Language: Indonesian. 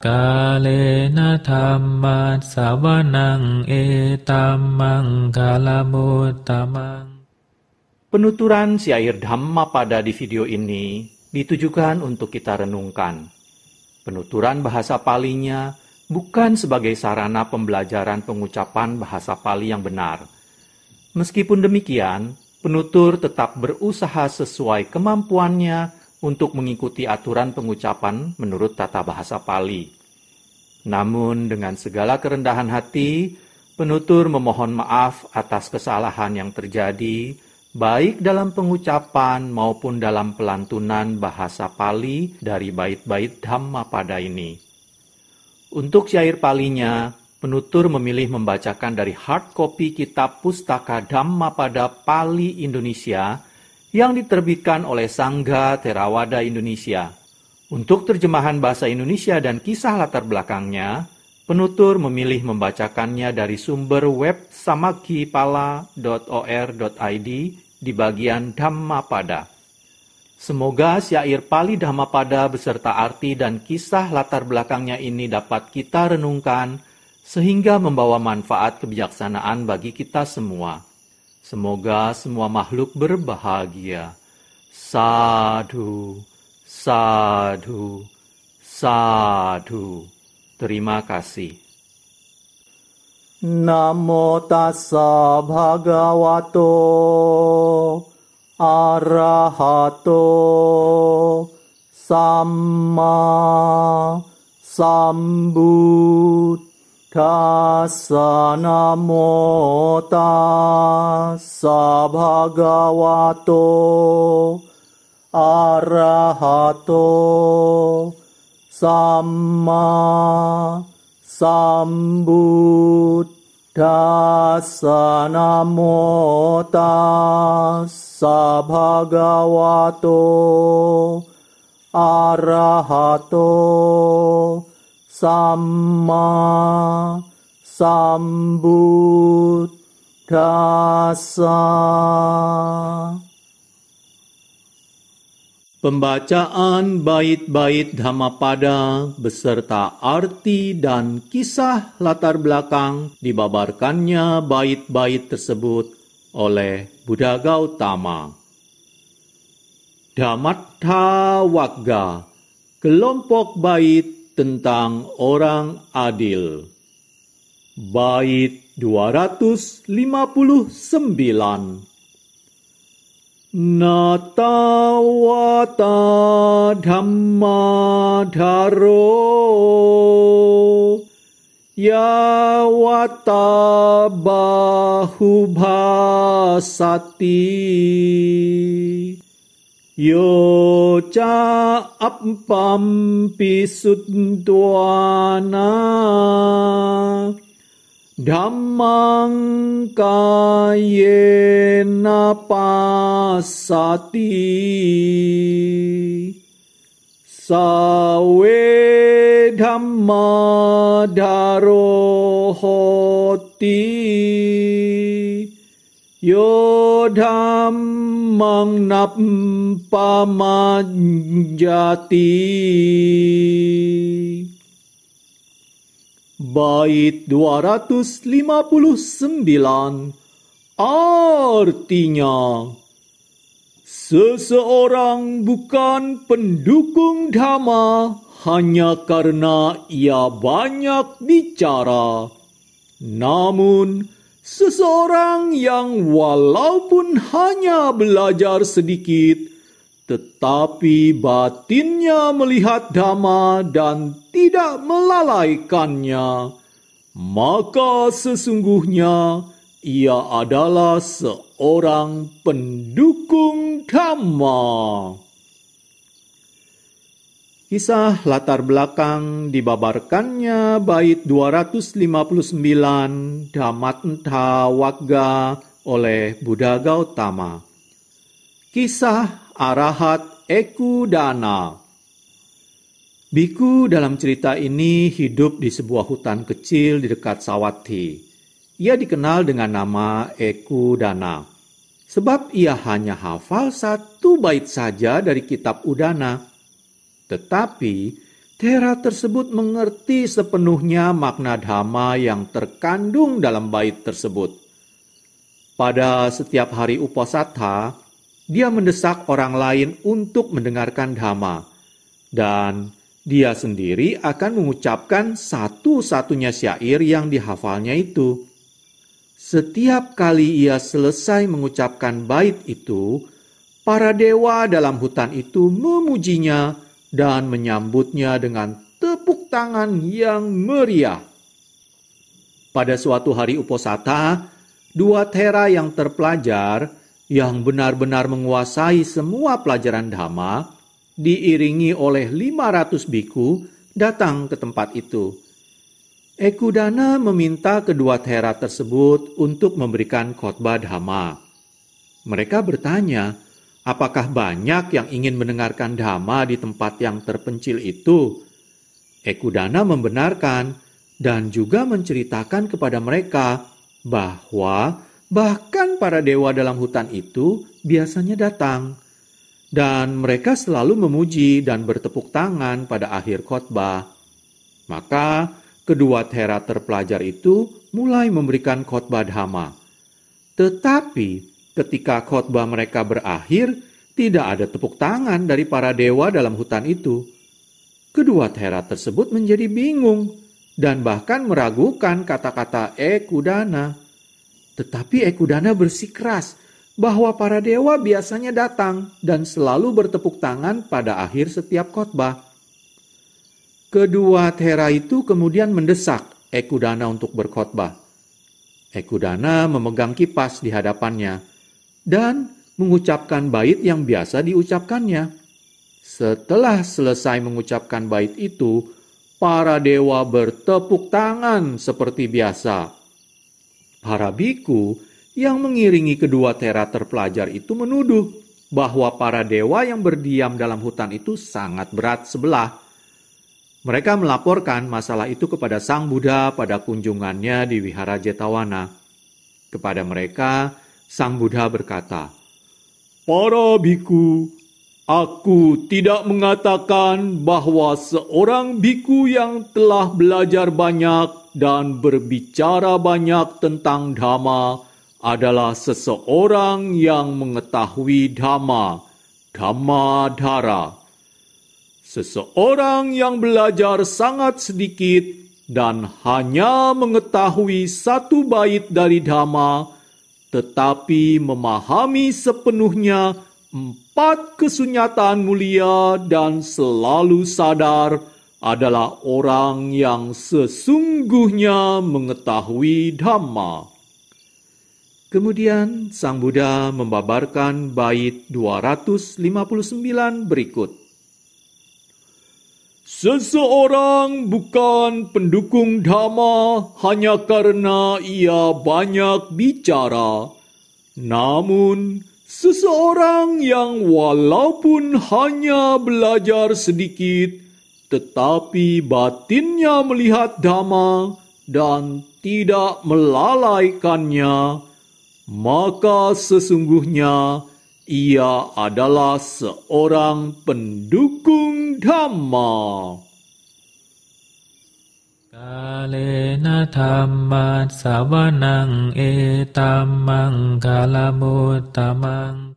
Kalena dhammat sawanang etammang kalamutamang. Penuturan syair Dhammapada di video ini ditujukan untuk kita renungkan. Penuturan bahasa Palinya bukan sebagai sarana pembelajaran pengucapan bahasa Pali yang benar. Meskipun demikian, penutur tetap berusaha sesuai kemampuannya untuk mengikuti aturan pengucapan menurut tata bahasa Pali. Namun dengan segala kerendahan hati, penutur memohon maaf atas kesalahan yang terjadi, baik dalam pengucapan maupun dalam pelantunan bahasa Pali dari bait-bait Dhammapada ini. Untuk syair Palinya, penutur memilih membacakan dari hard copy kitab Pustaka Dhammapada Pali Indonesia yang diterbitkan oleh Sangga Theravada Indonesia. Untuk terjemahan bahasa Indonesia dan kisah latar belakangnya, penutur memilih membacakannya dari sumber web samakipala.or.id di bagian Dhammapada. Semoga syair Pali Dhammapada beserta arti dan kisah latar belakangnya ini dapat kita renungkan sehingga membawa manfaat kebijaksanaan bagi kita semua. Semoga semua makhluk berbahagia. Sadhu, sadhu, sadhu. Terima kasih. Namo tassa bhagavato arahato samma sambuddhassa. Namo tassa bhagavato arahato samma sambuddhassa. Namo tassa bhagavato arahato samma sambuddhassa. Pembacaan bait-bait Dhammapada beserta arti dan kisah latar belakang dibabarkannya bait-bait tersebut oleh Buddha Gautama. Dhammatta Wagga, kelompok bait tentang orang adil. Bait 259. Natawata dhammadharo yawata bahubhasati yoca appam pisudwana dhammang kayena pasati sawe dhammadharo hoti yo dhammang nappamajjati. Bait 259 artinya, seseorang bukan pendukung dhamma hanya karena ia banyak bicara. Namun, seseorang yang walaupun hanya belajar sedikit, tetapi batinnya melihat dhamma dan tidak melalaikannya, maka sesungguhnya ia adalah seorang pendukung dhamma. Kisah latar belakang dibabarkannya bait 259 Dhammatta Wagga oleh Buddha Gautama. Kisah Arahat Ekudana. Biku dalam cerita ini hidup di sebuah hutan kecil di dekat Sawathi. Ia dikenal dengan nama Ekudana, sebab ia hanya hafal satu bait saja dari kitab Udana. Tetapi Thera tersebut mengerti sepenuhnya makna dhamma yang terkandung dalam bait tersebut. Pada setiap hari uposatha, dia mendesak orang lain untuk mendengarkan dhamma, dan dia sendiri akan mengucapkan satu-satunya syair yang dihafalnya itu. Setiap kali ia selesai mengucapkan bait itu, para dewa dalam hutan itu memujinya dan menyambutnya dengan tepuk tangan yang meriah. Pada suatu hari uposatha, 2 Thera yang terpelajar, yang benar-benar menguasai semua pelajaran dhamma, diiringi oleh 500 biku, datang ke tempat itu. Ekudana meminta kedua Thera tersebut untuk memberikan khotbah dhamma. Mereka bertanya, apakah banyak yang ingin mendengarkan dhamma di tempat yang terpencil itu? Ekudana membenarkan dan juga menceritakan kepada mereka bahwa bahkan para dewa dalam hutan itu biasanya datang, dan mereka selalu memuji dan bertepuk tangan pada akhir khotbah. Maka kedua Thera terpelajar itu mulai memberikan khotbah dhamma. Tetapi ketika khotbah mereka berakhir, tidak ada tepuk tangan dari para dewa dalam hutan itu. Kedua Thera tersebut menjadi bingung dan bahkan meragukan kata-kata Ekudana. Tetapi Ekudana bersikeras bahwa para dewa biasanya datang dan selalu bertepuk tangan pada akhir setiap khotbah. Kedua Thera itu kemudian mendesak Ekudana untuk berkhotbah. Ekudana memegang kipas di hadapannya dan mengucapkan bait yang biasa diucapkannya. Setelah selesai mengucapkan bait itu, para dewa bertepuk tangan seperti biasa. Para biku yang mengiringi kedua Thera terpelajar itu menuduh bahwa para dewa yang berdiam dalam hutan itu sangat berat sebelah. Mereka melaporkan masalah itu kepada Sang Buddha pada kunjungannya di Wihara Jetawana. Kepada mereka, Sang Buddha berkata, "Para biku, aku tidak mengatakan bahwa seorang biku yang telah belajar banyak dan berbicara banyak tentang dhamma adalah seseorang yang mengetahui dhamma, dhammadhara. Seseorang yang belajar sangat sedikit dan hanya mengetahui satu bait dari dhamma, tetapi memahami sepenuhnya 4 kesunyatan mulia dan selalu sadar adalah orang yang sesungguhnya mengetahui dhamma." Kemudian Sang Buddha membabarkan bait 259 berikut. "Seseorang bukan pendukung dhamma hanya karena ia banyak bicara, namun seseorang yang walaupun hanya belajar sedikit, tetapi batinnya melihat dhamma dan tidak melalaikannya, maka sesungguhnya ia adalah seorang pendukung dhamma." Kalena dhamma savanang etammang kalamuttamang